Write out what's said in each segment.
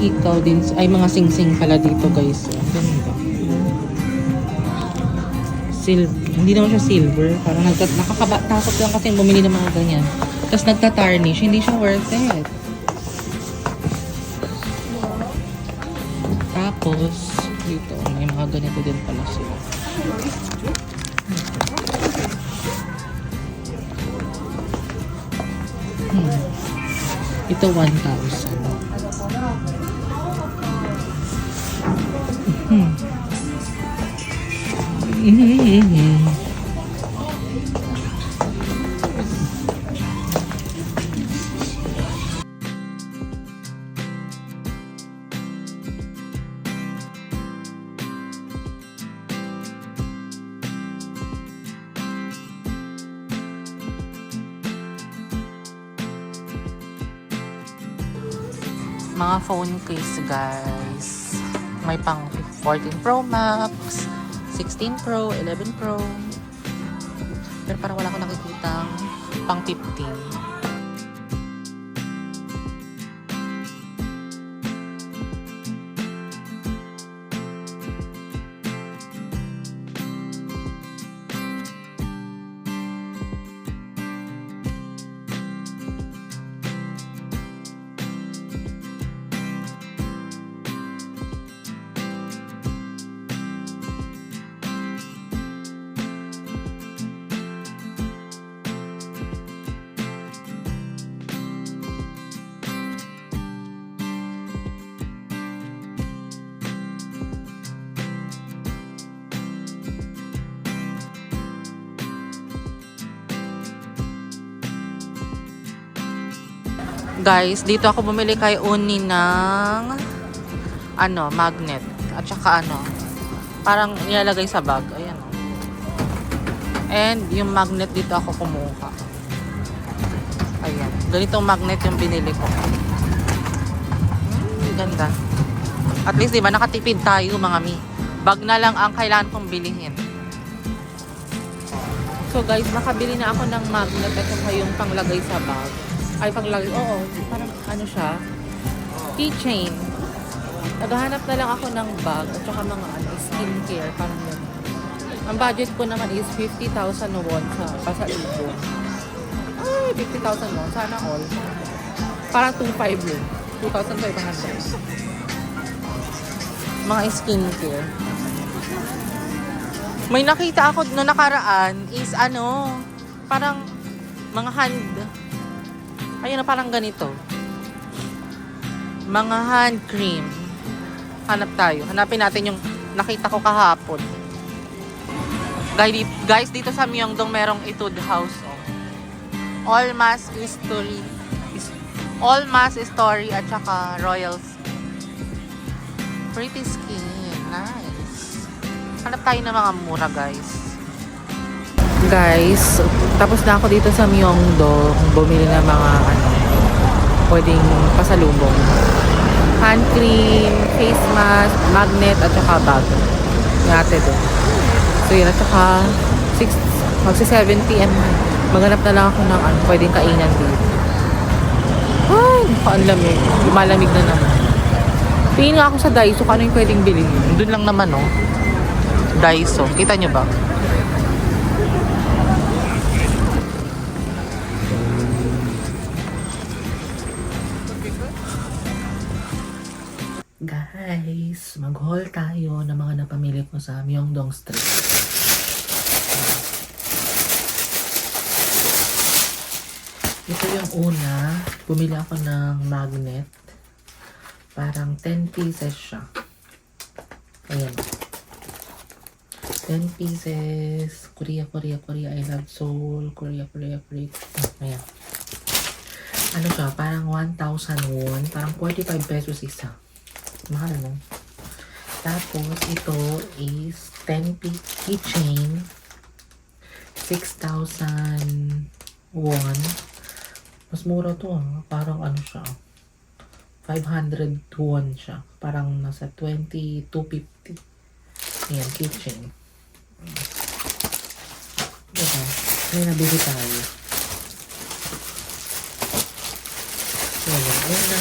hikaw din. Ay, mga sing-sing pala dito, guys. Ganda. Hindi naman siya silver. Parang nakakatakot lang kasi bumili ng mga ganyan. Tapos nagta-tarnish. Hindi siya worth it. Tapos, dito, may mga ganito din pala sila. Ito 1,000. Mga phone case, guys. May pang 14 Pro Max, 16 Pro, 11 Pro. Pero parang wala ko nakikitang pang 15. Guys, dito ako bumili kay Uni ng magnet. At saka parang nilalagay sa bag. Ayan. And yung magnet dito ako kumuha. Ayan. Ganitong magnet yung binili ko. Ganda. At least, diba, nakatipid tayo, mga mi. Bag na lang ang kailangan kong bilihin. So, guys, nakabili na ako ng magnet at saka yung panglagay sa bag. Ay, panglagay. Oo, parang siya. Keychain. Naghahanap na lang ako ng bag at saka mga skincare. Parang yun. Ang budget ko naman is 50,000 won sa pasalubong. Ay, 50,000 won. Sana all. Parang 2,500 yun. 2,500. Mga skincare. May nakita ako no nakaraan is parang mga hand. Ayun na, parang ganito. Mga hand cream. Hanap tayo. Hanapin natin yung nakita ko kahapon. Guys, dito sa Myeongdong merong Etude House. All Mass Story at saka Royal Skin. Pretty skin. Nice. Hanap tayo ng mga mura, guys. Guys, tapos na ako dito sa Myeongdong. Bumili na mga pwedeng pasalubong. Hand cream, face mask, magnet, at saka bag. Ngate doon. So yun, at saka magsi-70 and maghanap na lang ako ng pwedeng kainan dito. Ay, nakaanlamig. Lumalamig na naman. Tingin nga ako sa Daiso kung ano yung pwedeng bilhin. Doon lang naman, Daiso. Kita nyo ba? Guys, mag-haul tayo ng mga napamili ko sa Myeongdong Street. Ito yung una. Bumili ako ng magnet. Parang 10 pieces siya. Ayan. 10 pieces. Korea. I love Seoul. Korea. Ayan. Siya? Parang 1,000 won. Parang 45 pesos isa. Mahal, no? Tapos, ito is 10 keychain. 6,000 won. Mas mura to, Parang siya. 500 won siya. Parang nasa 2,250. Ayan, keychain. Diba? May nabili tayo. So, ayan na.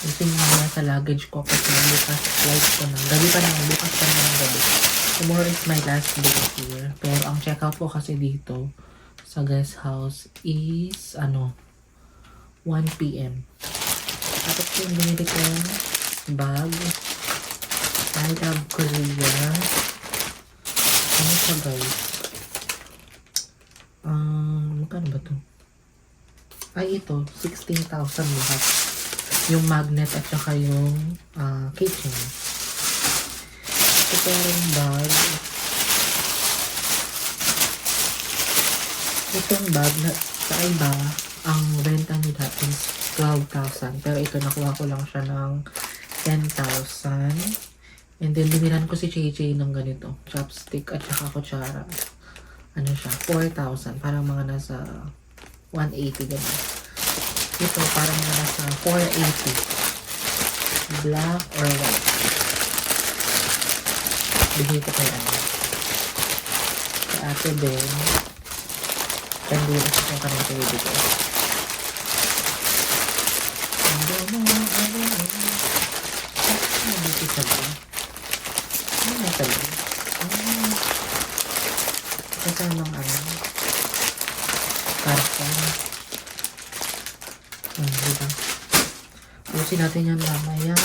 Ito yung mga sa luggage ko kasi bukas flight ko na. Gabi pa naman, bukas pa naman ng gabi. Tomorrow is my last day here. Pero ang checkout ko kasi dito sa guest house is 1 p.m. Tapos yung binili kong bag. I love Korea. Ano siya guys? Magkano ba to? Ay ito, 16,000 lahat. Yung magnet at saka yung kitchen. Ito yung bag. Itong bag na sa iba, ang renta nila is 12,000. Pero ito, nakuha ko lang siya ng 10,000. And then, binilan ko si JJ ng ganito. Chopstick at saka kutsara. Ano siya? 4,000. Parang mga nasa 180 ganun. Ito, parang mga nasa 480. Black or white. Bigay ko kay Kay Ate Ben. Kandi ito kung kanang pwede ko. Ano ito sabi? Ano sabi? Kasamang karton. Diba? Usin natin yan mamaya.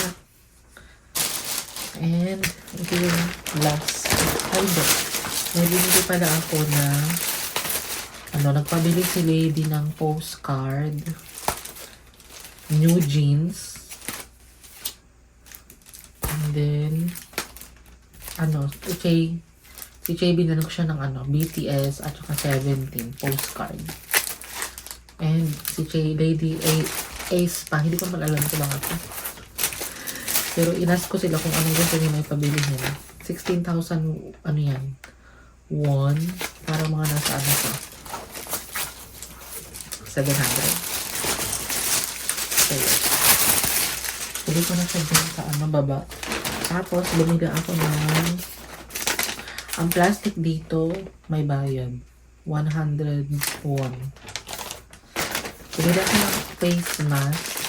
And ito yung last. Ay, may binili pala ako na nagpabili si Lady ng postcard. New jeans. And then si Chay binanong siya ng BTS at saka 17 postcard. And si Chay, Lady Ace pa, hindi ko naman alam ko lang ako. Pero inas ko sila kung anong gusto niya may pabilihin. 16,000 yan? Won. Para mga nasa sa 700. So, pili ko na siya dyan sa baba. Tapos, bumili ako ng ang plastic dito, may bayad. 100 won. Bumili ako ng face mask.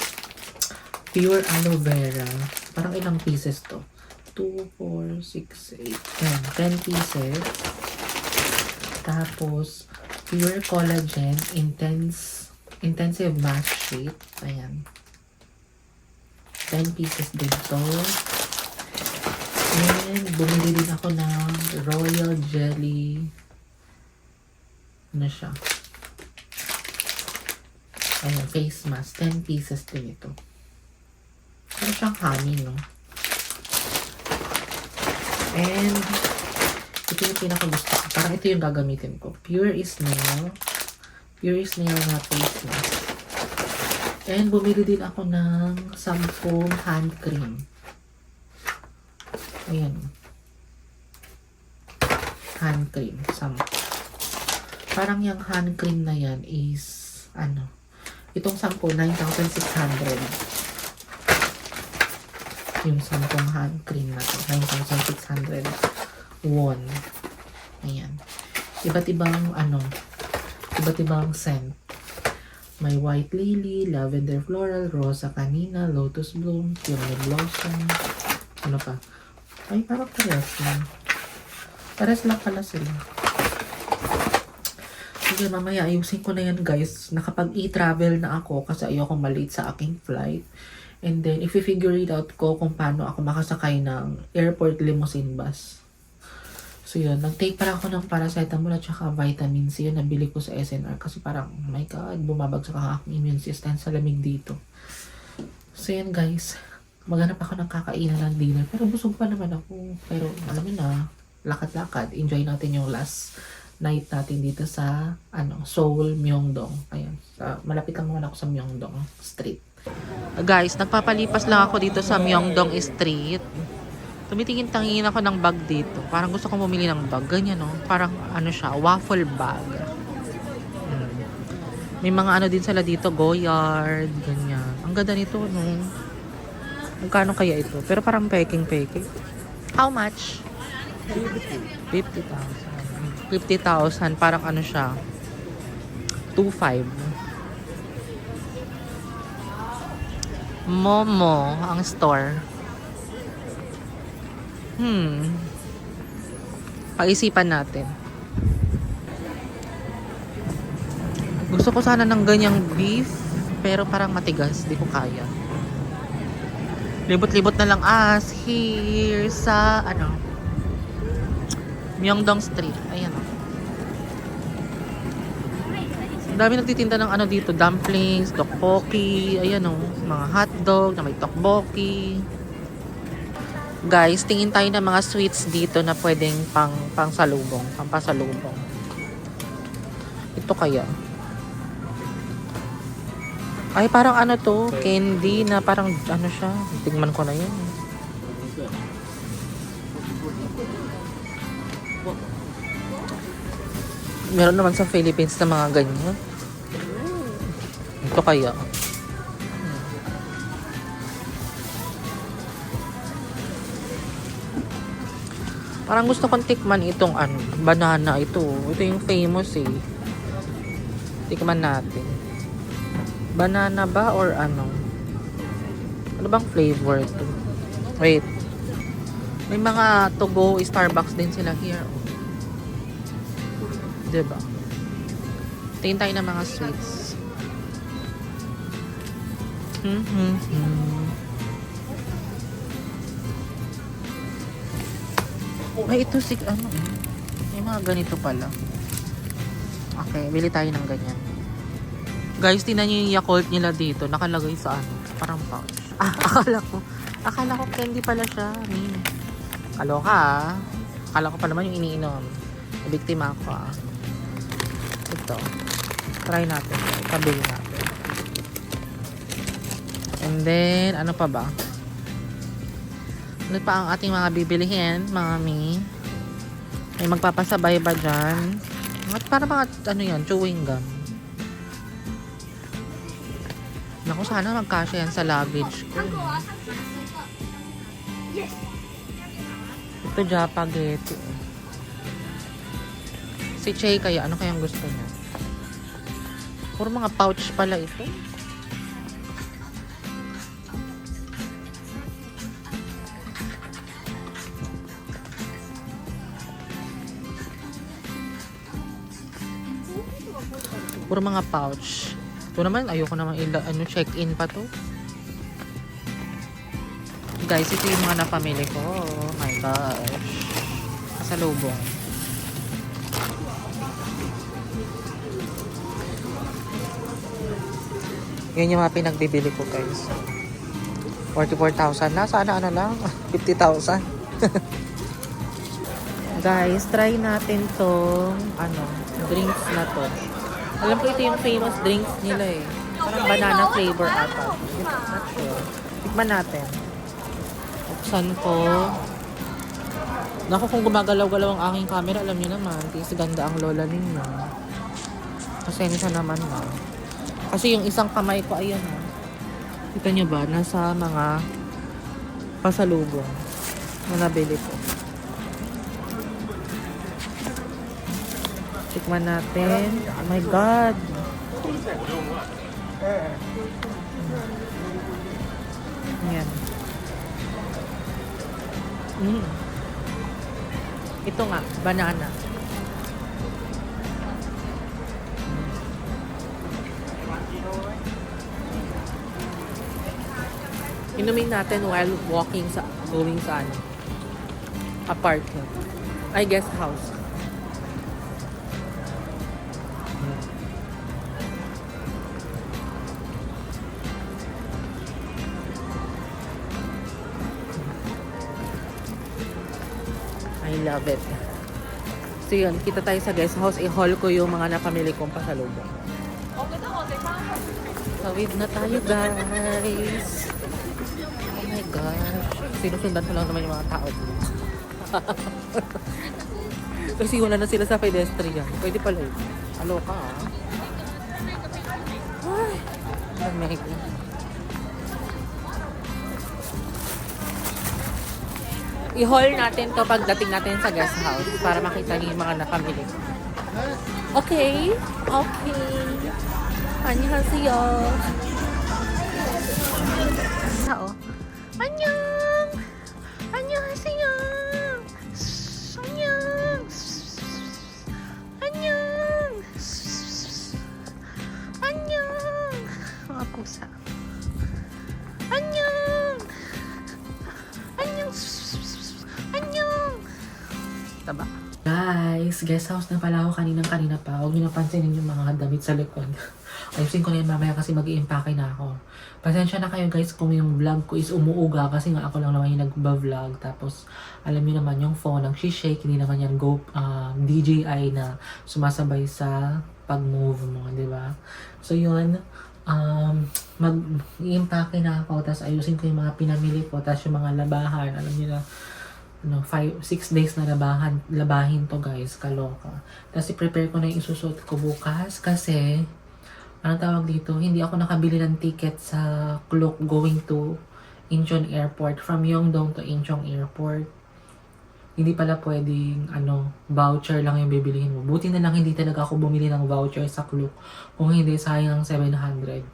Pure aloe vera. Parang ilang pieces to? 2, 4, 6, 8, 10 pieces. Tapos, pure collagen, intensive mask sheet. Ayan. 10 pieces dito. And, bumili din ako ng royal jelly. Ano siya? Ayan, face mask. 10 pieces din ito. Ano siyang honey, no? And, ito yung pinakagusto ko. Parang ito yung gagamitin ko. Pure is nail. Pure is nail na face mask. And, bumili din ako ng 10 hand cream. Ayan. Hand cream. 10. Parang yung hand cream na yan is, itong 10, 9,600. Yung 10 hand cream na to, 9,600 won. Ayan. Iba't ibang scent. May white lily, lavender floral, rosa canina, lotus bloom, cherry blossom. Ano pa? Ay, parang pares lang. Pares lang pala sila. Sige, mamaya ayusin ko na yan guys. Nakapag-e-travel na ako kasi ayoko malate sa aking flight. And then, if i-figure it out ko kung paano ako makasakay ng airport limousine bus. So yun, nag-take pala ako ng paracetamol at saka vitamin C. Yun, nabili ko sa SNR kasi parang, oh my God, bumabagsak ang aking immune system sa lamig dito. So yun guys, maghanap ako ng kakainan ng dinner. Pero busog pa naman ako. Pero alam mo na, lakad-lakad. Enjoy natin yung last night natin dito sa Seoul, Myeongdong. Ayan, malapit lang naman ako sa Myeongdong Street. Guys, nagpapalipas lang ako dito sa Myeongdong Street. Tumitingin-tangin ako ng bag dito. Parang gusto kong bumili ng bag. Ganyan, no? Parang siya, waffle bag. May mga din sila dito, Goyard, ganyan. Ang ganda nito, no? Magkano kaya ito? Pero parang peking-peking. How much? 50,000. 50,000, parang siya, 2.5. Momo ang store. Pag-isipan natin. Gusto ko sana ng ganyang beef, pero parang matigas. Di ko kaya. Libot-libot na lang here sa, Myeongdong Street. Ayan o. Ang dami nagtitinda ng dito, dumplings, tteokbokki, ayan o, mga hotdog na may tteokbokki. Guys, tingin tayo ng mga sweets dito na pwedeng pang-salubong, pang-pasalubong. Ito kaya. Ay, parang to, candy na parang siya. Tingnan ko na yun. Meron naman sa Philippines na mga ganyan. Ito kaya. Parang gusto kong tikman itong banana ito. Ito yung famous eh. Tikman natin. Banana ba or ano? Ano bang flavor ito? Wait. May mga to go Starbucks din sila here. Diba? Tingin tayo ng mga sweets. Ay, ito may mga ganito pala. Okay, bili tayo ng ganyan. Guys, tingnan nyo yung Yakult nila dito. Nakalagay sa parang pouch. Akala ko candy pala siya. Kaloka Akala ko pa naman yung iniinom. Biktima ako Ito. Try natin. Pabili natin. And then, ano pa ba? Ano pa ang ating mga bibilihin, mami? May magpapasabay ba dyan? Para mga, chewing gum. Naku, sana magkasya yan sa luggage ko. Ito, Japageti. Si Che kaya, ano kayang gusto niya? Puro mga pouch pala ito. Puro mga pouch. Ito naman, ayoko naman check-in pa to. Guys, ito yung mga napamili ko. Oh my gosh. Kasalubong. Yan yung mga pinagbibili ko, guys. 44,000 na. Sana lang. 50,000. Guys, try natin tong drinks na to. Alam ko ito yung famous drinks nila eh. Parang banana flavor ata. Not sure. Tikman natin. Buksan ko. Naku, kung gumagalaw-galaw ang aking camera, alam niyo naman, kasi ganda ang lola ninyo. Pasensya naman na. Kasi yung isang kamay ko, ayan Kita niyo ba? Nasa mga pasalubong na nabili ko. Tikman natin. Oh my God! Ayan. Ito nga, banana. Inumin natin while going sa apartment. I guess house. I love it. So yun, kita tayo sa guest house. I-haul ko yung mga napamili kong pasalubong. Tawid na tayo, guys. Oh my gosh. Sinusundan ko lang naman yung mga tao dito. Kasi wala na sila sa pedestrian. Pwede pala yun. Aloka Ay, oh my God. I-haul natin to pagdating natin sa guest house para makita niyo yung mga napamili. Okay. Okay. 안녕하세요. pusa, oh. Annyeong! Annyeonghaseyo! Annyeong! Annyeong! Annyeong! Mga pusa. Annyeong! Annyeong! Annyeong! Taba. Guys, guest house na pala ako kanina pa. Huwag nyo napansinin yung mga damit sa likod. Ayusin ko na yun mamaya kasi mag-i-impake na ako. Pasensya na kayo guys kung yung vlog ko is umuuga kasi nga ako lang naman yung nagba-vlog. Tapos, alam niyo naman yung phone, nag-shake, hindi naman yan DJI na sumasabay sa pag-move mo, di ba? So yun, mag-i-impake na ako, tapos ayusin ko yung mga pinamili ko, tapos yung mga labahan, alam niyo na, 6 days na labahin to guys, kaloka. Tapos i-prepare ko na yung isusuot ko bukas kasi, anong tawag dito, hindi ako nakabili ng ticket sa Klook going to Incheon Airport, from Yeongdong to Incheon Airport. Hindi pala pwedeng, voucher lang yung bibilihin mo. Buti na lang hindi talaga ako bumili ng voucher sa Klook. Kung hindi, sayang 700.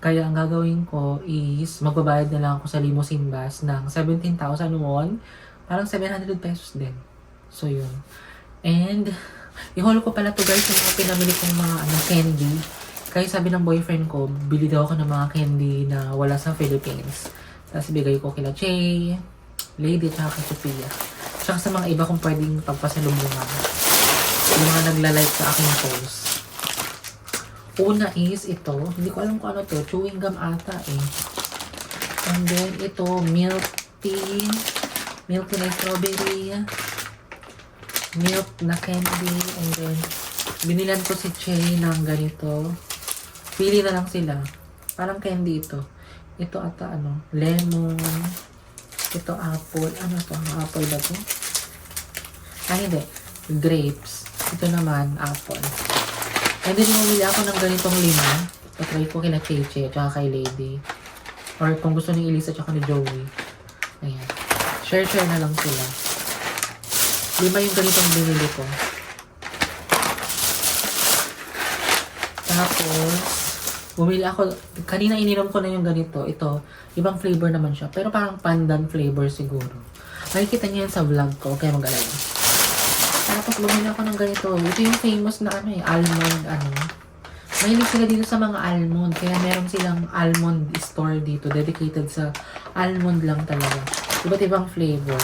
Kaya ang gagawin ko is, magbabayad na lang ako sa limousine bus ng 17,000 won. Parang 700 pesos din. So, yun. And, i-haul ko pala to guys yung mga pinamili kong mga candy. Kaya sabi ng boyfriend ko, bili daw ako ng mga candy na wala sa Philippines. Tapos bigay ko kila Che, Lady, tsaka kay Sophia. Tsaka sa mga iba kong pwedeng pagpasalubungan. Yung mga nagla-like sa aking post. Una is ito. Hindi ko alam kung ano to. Chewing gum ata eh. And then ito, milk tea. Milk tea na strawberry. Milk na candy. And then, binilan ko si Che ng ganito. Pili na lang sila. Parang candy ito. Ito ata lemon. Ito apple. Ano to? Apple ba to? Hindi. Grapes. Ito naman, apple. And then, bumili ako ng ganitong 5. Patry ko kila Cheche, tsaka kay Lady. Or kung gusto ni Elisa, tsaka ni Joey. Ayan. Share na lang sila. 5 yung ganitong binili ko. Tapos, bumili ako, kanina ininom ko na yung ganito. Ito, ibang flavor naman siya. Pero parang pandan flavor siguro. Makikita niyo yan sa vlog ko. Kaya mag-alala. Tapos, bumili ako ng ganito. Ito yung famous na almond, Mahilig sila dito sa mga almond. Kaya meron silang almond store dito. Dedicated sa almond lang talaga. Iba't ibang flavor.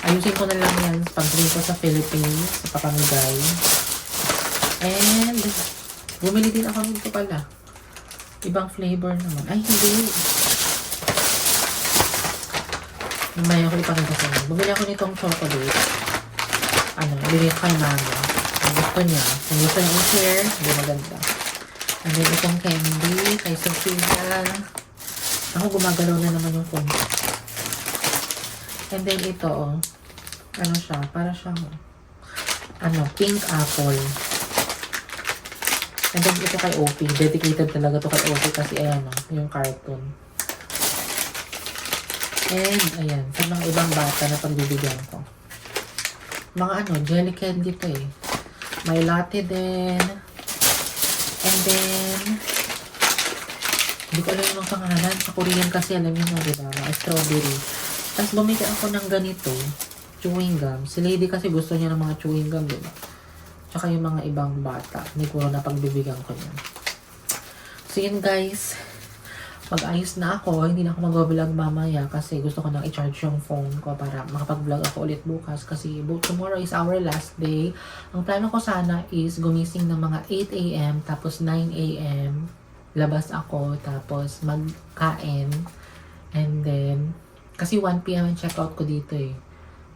Ayusin ko na lang yan pag-bring ko sa Philippines. Sa papamigay. And, bumili din ako nito pala. Ibang flavor naman. Ay, hindi. Mamaya ko ipakita sa inyo. Bumili ako nitong chocolate. Bili ko kay mama. Kung gusto niya. Kung gusto niya i-share, hindi maganda. And then, itong candy kay Sophia. Ako, gumagalaw na naman yung phone. And then, ito, siya? Para siyang, pink apple. And then, ito kay OP. Dedicated talaga to kay OP kasi, yung cartoon. And, ayan. Sa mga ibang bata na pagbibigyan ko. Mga jelly candy to eh. May latte din. And then, hindi ko alam yung pangalan. Sa Korean kasi, alam nyo na, diba? Mga strawberry. Tapos, bumili ako ng ganito. Chewing gum. Si Lady kasi gusto niya ng mga chewing gum, diba? Tsaka yung mga ibang bata. Hindi ko na pagbibigyan ko niyan. So, yun guys. Mag-ayos na ako. Hindi na ako mag-vlog mamaya kasi gusto ko nang i-charge yung phone ko para makapag-vlog ako ulit bukas kasi tomorrow is our last day. Ang plano ko sana is gumising ng mga 8 a.m. tapos 9 a.m. labas ako tapos magkain and then kasi 1 p.m. ang check-out ko dito eh.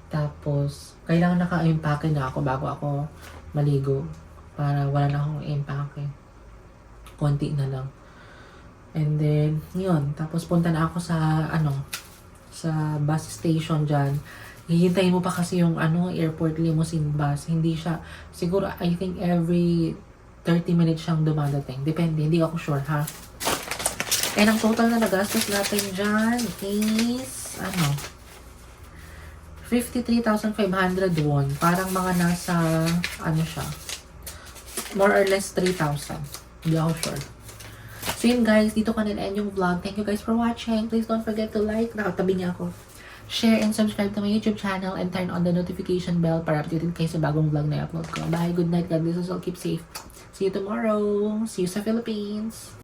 Tapos kailangan naka-impake na ako bago ako maligo para wala na akong impake. Konti na lang. And then, yun. Tapos, punta na ako sa, sa bus station dyan. Hihintayin mo pa kasi yung, airport limousine bus. Hindi siya, siguro, I think every 30 minutes siyang dumadating. Depende, hindi ako sure, ha? And ang total na nagastos natin dyan is, 53,500 won. Parang mga nasa, siya, more or less 3,000. Hindi ako sure. So yun guys, dito ka nila end yung vlog. Thank you guys for watching. Please don't forget to like. Nakatabi niya ako. Share and subscribe to my YouTube channel and turn on the notification bell para updated kayo sa bagong vlog na i-upload ko. Bye, good night, God bless us all, keep safe. See you tomorrow. See you sa Philippines.